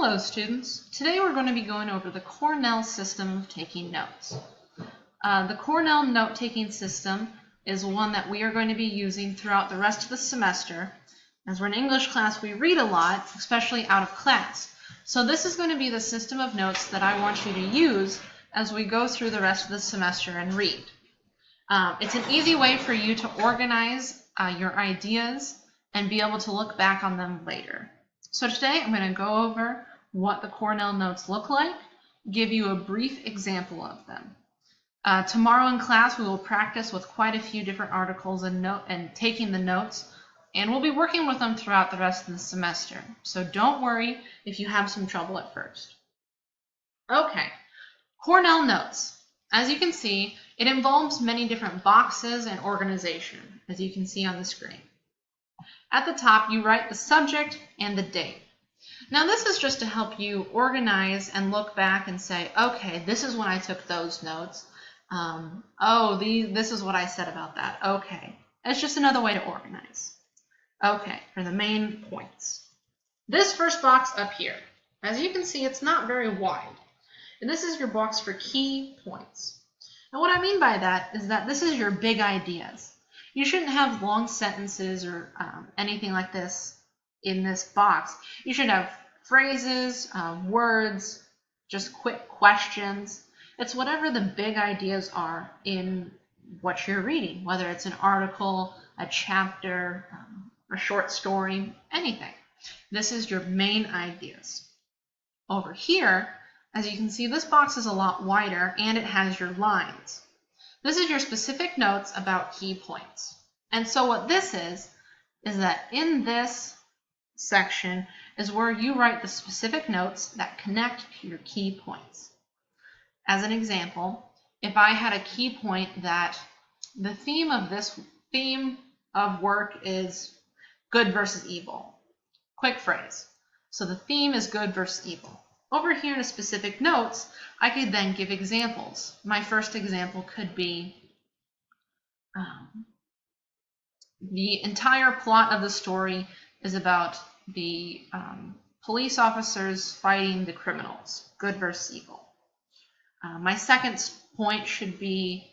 Hello students, today we're going to be going over the Cornell system of taking notes. The Cornell note-taking system is one that we are going to be using throughout the rest of the semester. As we're in English class, we read a lot, especially out of class. So this is going to be the system of notes that I want you to use as we go through the rest of the semester and read. It's an easy way for you to organize your ideas and be able to look back on them later. So today I'm going to go over what the Cornell notes look like, give you a brief example of them. Tomorrow in class we will practice with quite a few different articles and taking the notes, and we'll be working with them throughout the rest of the semester. So don't worry if you have some trouble at first. Okay, Cornell notes. As you can see, it involves many different boxes and organization, as you can see on the screen. At the top, you write the subject and the date. Now, this is just to help you organize and look back and say, okay, this is when I took those notes. This is what I said about that. Okay, it's just another way to organize. Okay, for the main points. This first box up here, as you can see, it's not very wide. And this is your box for key points. And what I mean by that is that this is your big ideas. You shouldn't have long sentences or anything like this in this box. You should have phrases, words, just quick questions. It's whatever the big ideas are in what you're reading, whether it's an article, a chapter, a short story, anything. This is your main ideas. Over here, as you can see, this box is a lot wider and it has your lines. This is your specific notes about key points. And so what this is that in this section is where you write the specific notes that connect to your key points. As an example, if I had a key point that the theme of work is good versus evil. Quick phrase. So the theme is good versus evil. Over here in the specific notes, I could then give examples. My first example could be the entire plot of the story is about the police officers fighting the criminals, good versus evil. My second point should be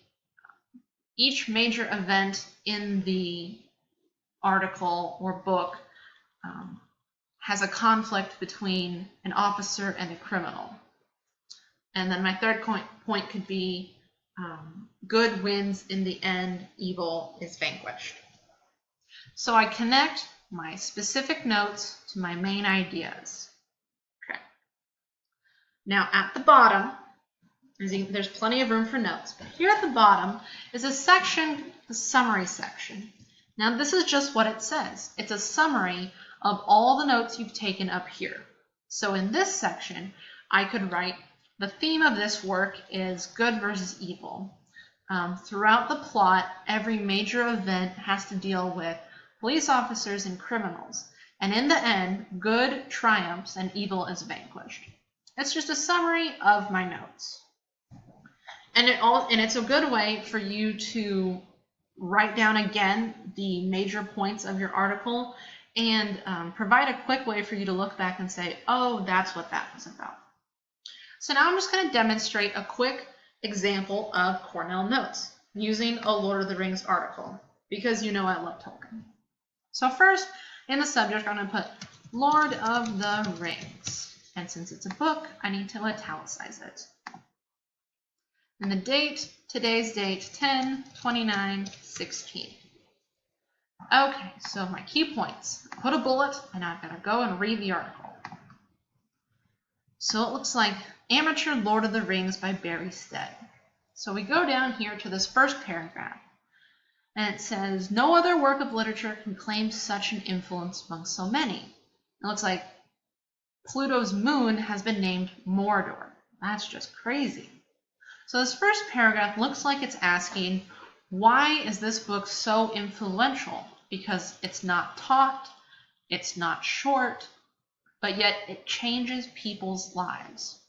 each major event in the article or book has a conflict between an officer and a criminal. And then my third point could be good wins in the end, evil is vanquished. So I connect my specific notes to my main ideas. Okay. Now at the bottom, there's plenty of room for notes, but here at the bottom is a section, the summary section. Now this is just what it says. It's a summary of all the notes you've taken up here. So in this section, I could write the theme of this work is good versus evil. Throughout the plot, every major event has to deal with police officers and criminals. And in the end, good triumphs and evil is vanquished. It's just a summary of my notes. And it's a good way for you to write down again the major points of your article and provide a quick way for you to look back and say, oh, that's what that was about. So now I'm just going to demonstrate a quick example of Cornell notes using a Lord of the Rings article, because you know I love Tolkien. So first, in the subject, I'm going to put Lord of the Rings. And since it's a book, I need to italicize it. And the date, today's date, 10/29/16. Okay, so my key points. Put a bullet, and I've got to go and read the article. So it looks like Amateur Lord of the Rings by Barry Stead. So we go down here to this first paragraph, and it says, no other work of literature can claim such an influence among so many. It looks like Pluto's moon has been named Mordor. That's just crazy. So this first paragraph looks like it's asking, why is this book so influential? Because it's not taught, it's not short, but yet it changes people's lives.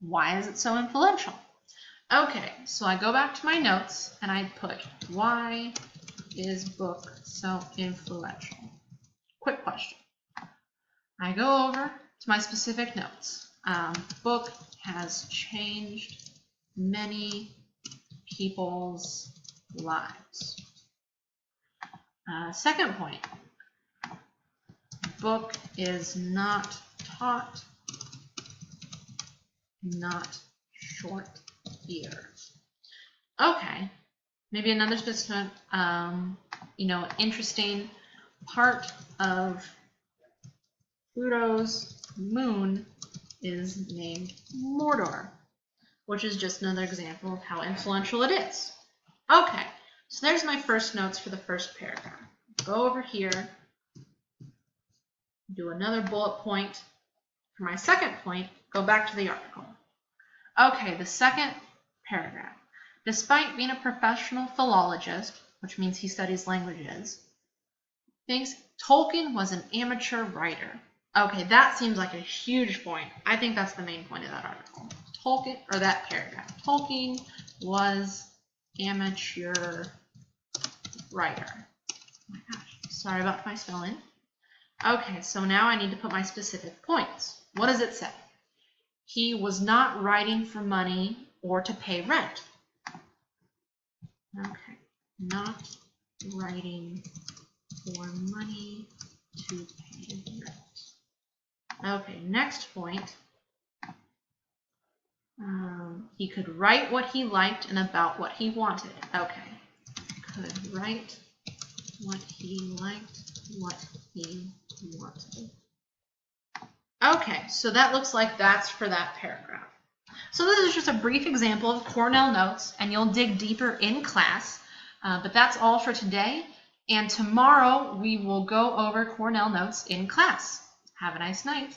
Why is it so influential? Okay, so I go back to my notes and I put, why is book so influential? Quick question. I go over to my specific notes. Book has changed many people's lives. Second point, book is not taught, not short ears. Okay, maybe another specific, interesting part of Pluto's moon is named Mordor, which is just another example of how influential it is. Okay, so there's my first notes for the first paragraph. Go over here, do another bullet point. For my second point, go back to the article. Okay, the second paragraph. Despite being a professional philologist, which means he studies languages, thinks Tolkien was an amateur writer. Okay, that seems like a huge point. I think that's the main point of that article. Tolkien, or that paragraph. Tolkien was amateur writer. Oh my gosh, sorry about my spelling. Okay, so now I need to put my specific points. What does it say? He was not writing for money or to pay rent. Okay, not writing for money to pay rent. Okay, next point. He could write what he liked and about what he wanted. Okay, could write what he liked, what he wanted. Okay, so that looks like that's for that paragraph. So this is just a brief example of Cornell Notes, and you'll dig deeper in class. But that's all for today, and tomorrow we will go over Cornell Notes in class. Have a nice night.